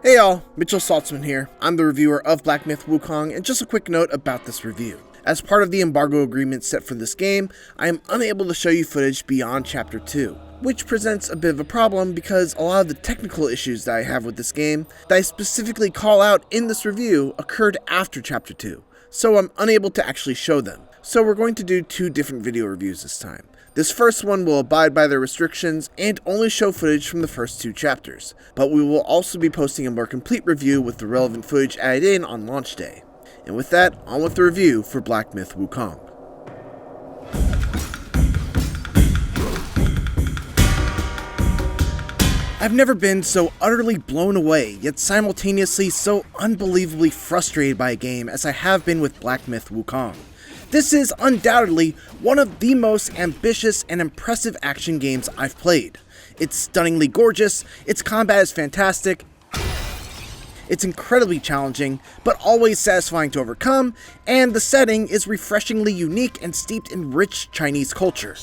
Hey y'all, Mitchell Saltzman here. I'm the reviewer of Black Myth Wukong, and just a quick note about this review. As part of the embargo agreement set for this game, I am unable to show you footage beyond Chapter 2, which presents a bit of a problem because a lot of the technical issues that I have with this game that I specifically call out in this review occurred after Chapter 2, so I'm unable to actually show them. So we're going to do two different video reviews this time. This first one will abide by their restrictions and only show footage from the first two chapters, but we will also be posting a more complete review with the relevant footage added in on launch day. And with that, on with the review for Black Myth Wukong. I've never been so utterly blown away, yet simultaneously so unbelievably frustrated by a game as I have been with Black Myth Wukong. This is undoubtedly one of the most ambitious and impressive action games I've played. It's stunningly gorgeous, its combat is fantastic, it's incredibly challenging, but always satisfying to overcome, and the setting is refreshingly unique and steeped in rich Chinese culture.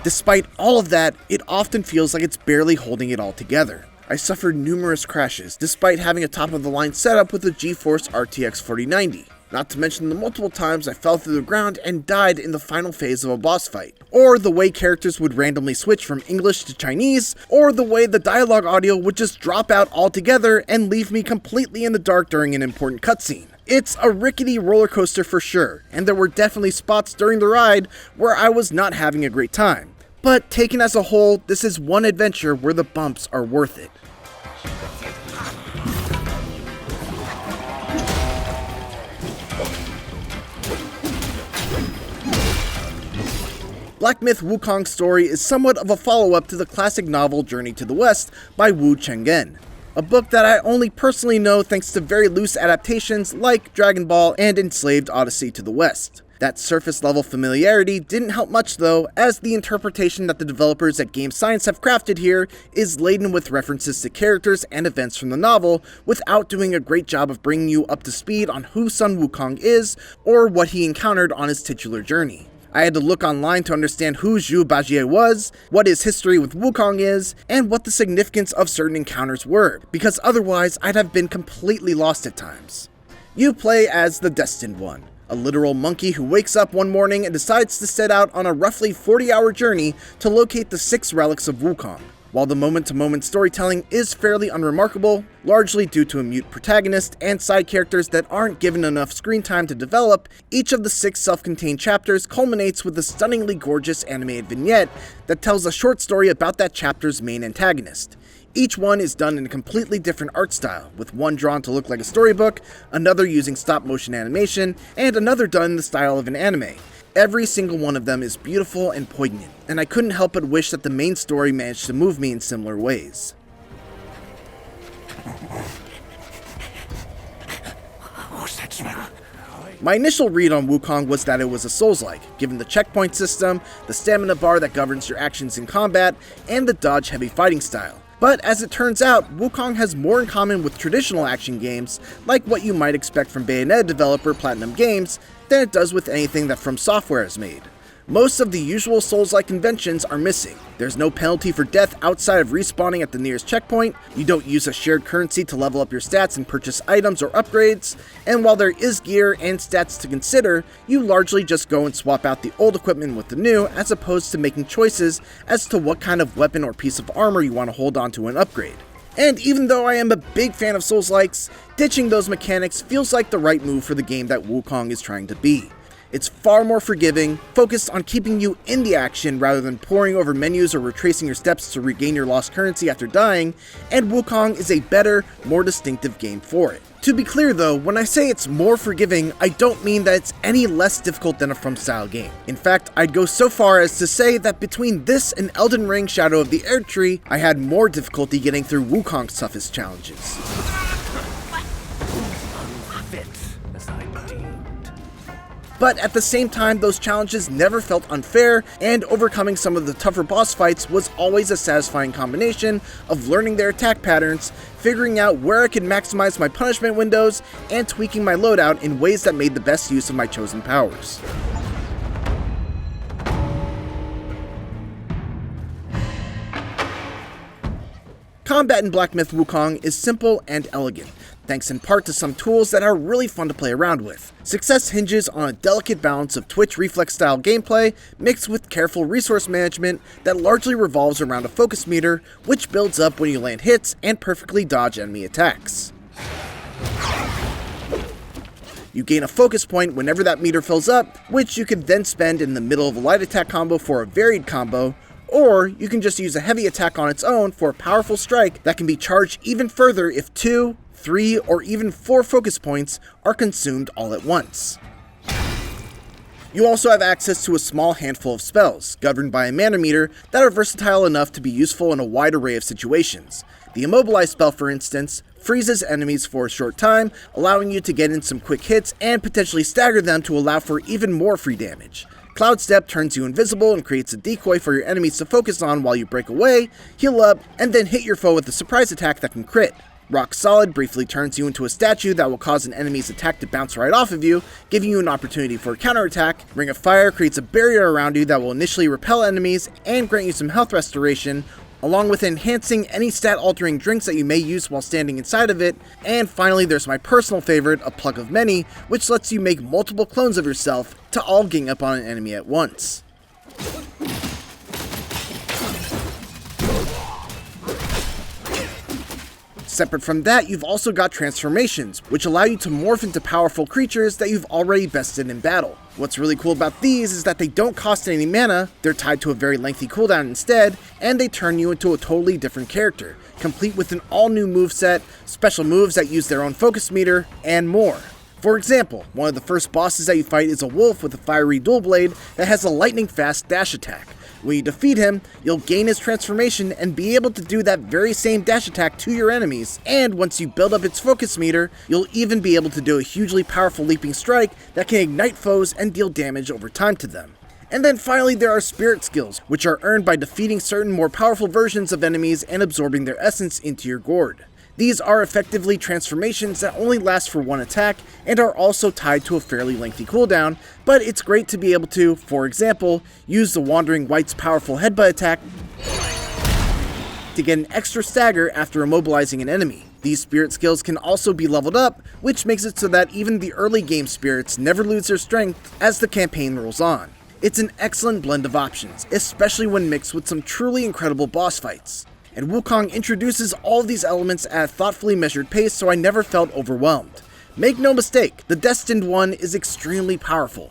Despite all of that, it often feels like it's barely holding it all together. I suffered numerous crashes, despite having a top-of-the-line setup with a GeForce RTX 4090, not to mention the multiple times I fell through the ground and died in the final phase of a boss fight, or the way characters would randomly switch from English to Chinese, or the way the dialogue audio would just drop out altogether and leave me completely in the dark during an important cutscene. It's a rickety roller coaster for sure, and there were definitely spots during the ride where I was not having a great time. But taken as a whole, this is one adventure where the bumps are worth it. Black Myth Wukong's story is somewhat of a follow-up to the classic novel Journey to the West by Wu Chenggen, a book that I only personally know thanks to very loose adaptations like Dragon Ball and Enslaved Odyssey to the West. That surface-level familiarity didn't help much though, as the interpretation that the developers at Game Science have crafted here is laden with references to characters and events from the novel without doing a great job of bringing you up to speed on who Sun Wukong is or what he encountered on his titular journey. I had to look online to understand who Zhu Bajie was, what his history with Wukong is, and what the significance of certain encounters were, because otherwise I'd have been completely lost at times. You play as the Destined One, a literal monkey who wakes up one morning and decides to set out on a roughly 40-hour journey to locate the 6 relics of Wukong. While the moment-to-moment storytelling is fairly unremarkable, largely due to a mute protagonist and side characters that aren't given enough screen time to develop, each of the 6 self-contained chapters culminates with a stunningly gorgeous animated vignette that tells a short story about that chapter's main antagonist. Each one is done in a completely different art style, with one drawn to look like a storybook, another using stop-motion animation, and another done in the style of an anime. Every single one of them is beautiful and poignant, and I couldn't help but wish that the main story managed to move me in similar ways. My initial read on Wukong was that it was a Souls-like, given the checkpoint system, the stamina bar that governs your actions in combat, and the dodge-heavy fighting style. But as it turns out, Wukong has more in common with traditional action games, like what you might expect from Bayonetta developer Platinum Games, than it does with anything that From Software has made. Most of the usual Souls-like conventions are missing. There's no penalty for death outside of respawning at the nearest checkpoint, you don't use a shared currency to level up your stats and purchase items or upgrades, and while there is gear and stats to consider, you largely just go and swap out the old equipment with the new, as opposed to making choices as to what kind of weapon or piece of armor you want to hold on to an upgrade. And even though I am a big fan of Souls-likes, ditching those mechanics feels like the right move for the game that Wukong is trying to be. It's far more forgiving, focused on keeping you in the action rather than poring over menus or retracing your steps to regain your lost currency after dying, and Wukong is a better, more distinctive game for it. To be clear though, when I say it's more forgiving, I don't mean that it's any less difficult than a From-style game. In fact, I'd go so far as to say that between this and Elden Ring Shadow of the Erdtree, I had more difficulty getting through Wukong's toughest challenges. But at the same time, those challenges never felt unfair, and overcoming some of the tougher boss fights was always a satisfying combination of learning their attack patterns, figuring out where I could maximize my punishment windows, and tweaking my loadout in ways that made the best use of my chosen powers. Combat in Black Myth Wukong is simple and elegant, thanks in part to some tools that are really fun to play around with. Success hinges on a delicate balance of Twitch reflex style gameplay mixed with careful resource management that largely revolves around a focus meter, which builds up when you land hits and perfectly dodge enemy attacks. You gain a focus point whenever that meter fills up, which you can then spend in the middle of a light attack combo for a varied combo, or you can just use a heavy attack on its own for a powerful strike that can be charged even further if 2, 3, or even 4 focus points are consumed all at once. You also have access to a small handful of spells, governed by a mana meter, that are versatile enough to be useful in a wide array of situations. The Immobilize spell, for instance, freezes enemies for a short time, allowing you to get in some quick hits and potentially stagger them to allow for even more free damage. Cloud Step turns you invisible and creates a decoy for your enemies to focus on while you break away, heal up, and then hit your foe with a surprise attack that can crit. Rock Solid briefly turns you into a statue that will cause an enemy's attack to bounce right off of you, giving you an opportunity for a counterattack. Ring of Fire creates a barrier around you that will initially repel enemies and grant you some health restoration, along with enhancing any stat-altering drinks that you may use while standing inside of it. And finally, there's my personal favorite, a Plug of Many, which lets you make multiple clones of yourself to all gang up on an enemy at once. Separate from that, you've also got transformations, which allow you to morph into powerful creatures that you've already bested in battle. What's really cool about these is that they don't cost any mana, they're tied to a very lengthy cooldown instead, and they turn you into a totally different character, complete with an all-new moveset, special moves that use their own focus meter, and more. For example, one of the first bosses that you fight is a wolf with a fiery dual blade that has a lightning-fast dash attack. When you defeat him, you'll gain his transformation and be able to do that very same dash attack to your enemies, and once you build up its focus meter, you'll even be able to do a hugely powerful leaping strike that can ignite foes and deal damage over time to them. And then finally there are spirit skills, which are earned by defeating certain more powerful versions of enemies and absorbing their essence into your gourd. These are effectively transformations that only last for one attack and are also tied to a fairly lengthy cooldown, but it's great to be able to, for example, use the Wandering Wight's powerful headbutt attack to get an extra stagger after immobilizing an enemy. These spirit skills can also be leveled up, which makes it so that even the early game spirits never lose their strength as the campaign rolls on. It's an excellent blend of options, especially when mixed with some truly incredible boss fights. And Wukong introduces all of these elements at a thoughtfully measured pace, so I never felt overwhelmed. Make no mistake, the Destined One is extremely powerful.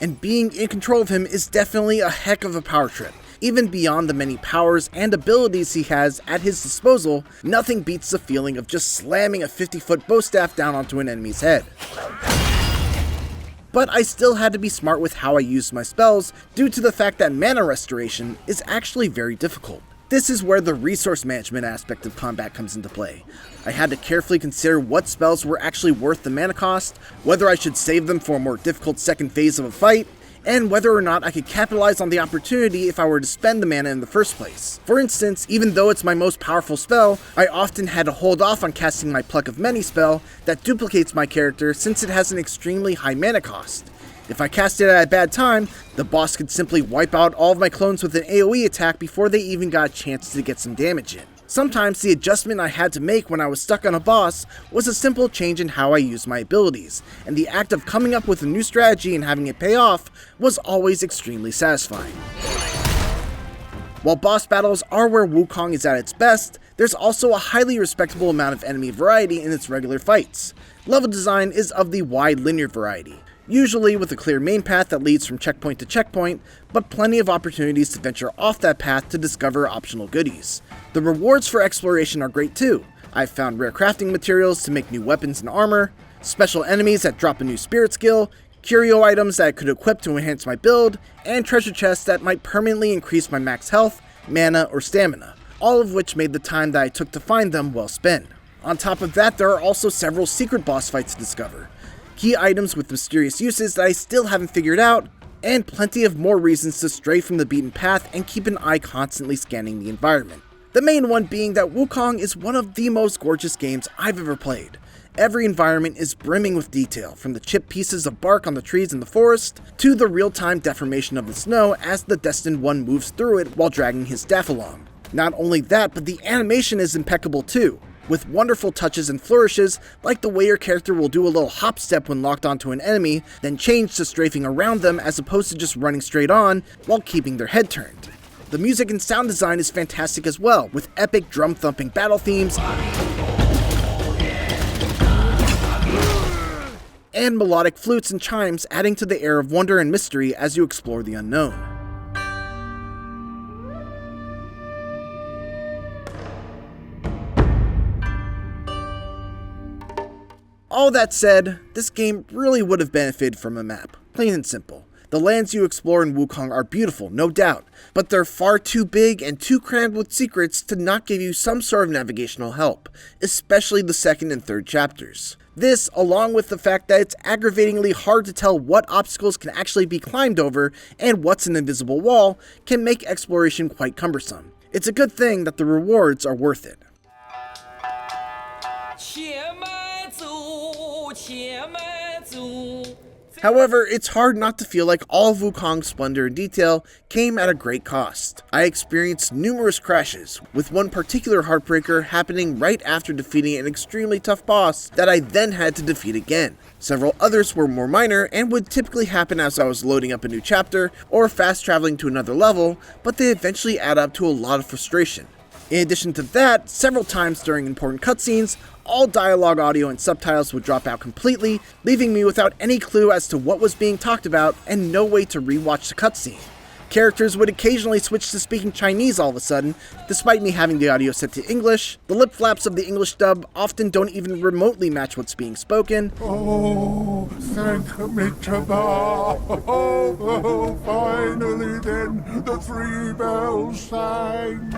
And being in control of him is definitely a heck of a power trip. Even beyond the many powers and abilities he has at his disposal, nothing beats the feeling of just slamming a 50-foot bow staff down onto an enemy's head. But I still had to be smart with how I used my spells due to the fact that mana restoration is actually very difficult. This is where the resource management aspect of combat comes into play. I had to carefully consider what spells were actually worth the mana cost, whether I should save them for a more difficult second phase of a fight, and whether or not I could capitalize on the opportunity if I were to spend the mana in the first place. For instance, even though it's my most powerful spell, I often had to hold off on casting my Pluck of Many spell that duplicates my character since it has an extremely high mana cost. If I cast it at a bad time, the boss could simply wipe out all of my clones with an AoE attack before they even got a chance to get some damage in. Sometimes the adjustment I had to make when I was stuck on a boss was a simple change in how I used my abilities, and the act of coming up with a new strategy and having it pay off was always extremely satisfying. While boss battles are where Wukong is at its best, there's also a highly respectable amount of enemy variety in its regular fights. Level design is of the wide linear variety, usually with a clear main path that leads from checkpoint to checkpoint, but plenty of opportunities to venture off that path to discover optional goodies. The rewards for exploration are great too. I've found rare crafting materials to make new weapons and armor, special enemies that drop a new spirit skill, curio items that I could equip to enhance my build, and treasure chests that might permanently increase my max health, mana, or stamina, all of which made the time that I took to find them well spent. On top of that, there are also several secret boss fights to discover, key items with mysterious uses that I still haven't figured out, and plenty of more reasons to stray from the beaten path and keep an eye constantly scanning the environment. The main one being that Wukong is one of the most gorgeous games I've ever played. Every environment is brimming with detail, from the chipped pieces of bark on the trees in the forest, to the real-time deformation of the snow as the Destined One moves through it while dragging his staff along. Not only that, but the animation is impeccable too, with wonderful touches and flourishes, like the way your character will do a little hop step when locked onto an enemy, then change to strafing around them as opposed to just running straight on while keeping their head turned. The music and sound design is fantastic as well, with epic drum-thumping battle themes and melodic flutes and chimes adding to the air of wonder and mystery as you explore the unknown. All that said, this game really would have benefited from a map, plain and simple. The lands you explore in Wukong are beautiful, no doubt, but they're far too big and too crammed with secrets to not give you some sort of navigational help, especially the second and third chapters. This, along with the fact that it's aggravatingly hard to tell what obstacles can actually be climbed over and what's an invisible wall, can make exploration quite cumbersome. It's a good thing that the rewards are worth it. However, it's hard not to feel like all of Wukong's splendor and detail came at a great cost. I experienced numerous crashes, with one particular heartbreaker happening right after defeating an extremely tough boss that I then had to defeat again. Several others were more minor and would typically happen as I was loading up a new chapter or fast traveling to another level, but they eventually add up to a lot of frustration. In addition to that, several times during important cutscenes, all dialogue, audio, and subtitles would drop out completely, leaving me without any clue as to what was being talked about and no way to rewatch the cutscene. Characters would occasionally switch to speaking Chinese all of a sudden, despite me having the audio set to English. The lip flaps of the English dub often don't even remotely match what's being spoken. Oh, thank me to God. Oh, finally then, the 3 bells sang.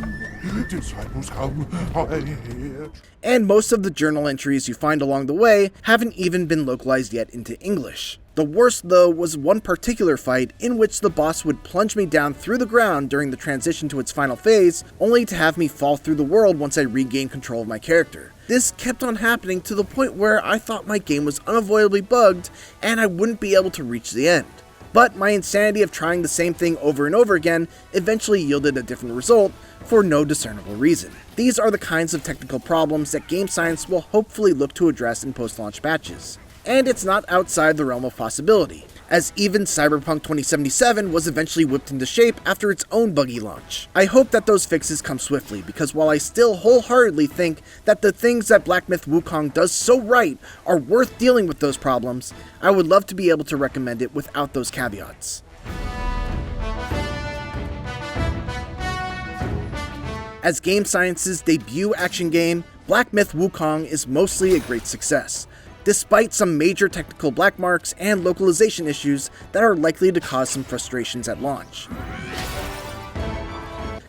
Disciples come, I hear. And most of the journal entries you find along the way haven't even been localized yet into English. The worst, though, was one particular fight in which the boss would plunge me down through the ground during the transition to its final phase, only to have me fall through the world once I regained control of my character. This kept on happening to the point where I thought my game was unavoidably bugged and I wouldn't be able to reach the end. But my insanity of trying the same thing over and over again eventually yielded a different result for no discernible reason. These are the kinds of technical problems that Game Science will hopefully look to address in post-launch patches. And it's not outside the realm of possibility, as even Cyberpunk 2077 was eventually whipped into shape after its own buggy launch. I hope that those fixes come swiftly, because while I still wholeheartedly think that the things that Black Myth Wukong does so right are worth dealing with those problems, I would love to be able to recommend it without those caveats. As Game Science's debut action game, Black Myth Wukong is mostly a great success, despite some major technical black marks and localization issues that are likely to cause some frustrations at launch.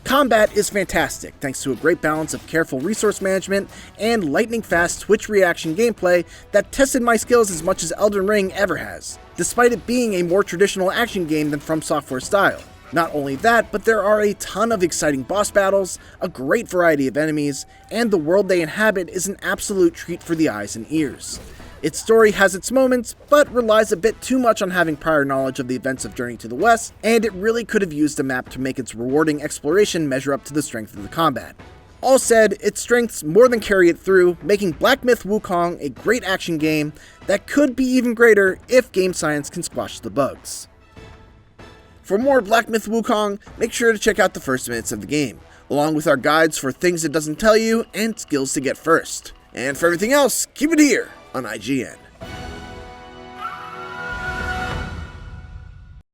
Combat is fantastic, thanks to a great balance of careful resource management and lightning-fast twitch reaction gameplay that tested my skills as much as Elden Ring ever has, despite it being a more traditional action game than From Software style. Not only that, but there are a ton of exciting boss battles, a great variety of enemies, and the world they inhabit is an absolute treat for the eyes and ears. Its story has its moments, but relies a bit too much on having prior knowledge of the events of Journey to the West, and it really could have used a map to make its rewarding exploration measure up to the strength of the combat. All said, its strengths more than carry it through, making Black Myth Wukong a great action game that could be even greater if Game Science can squash the bugs. For more Black Myth Wukong, make sure to check out the first minutes of the game, along with our guides for things it doesn't tell you and skills to get first. And for everything else, keep it here on IGN.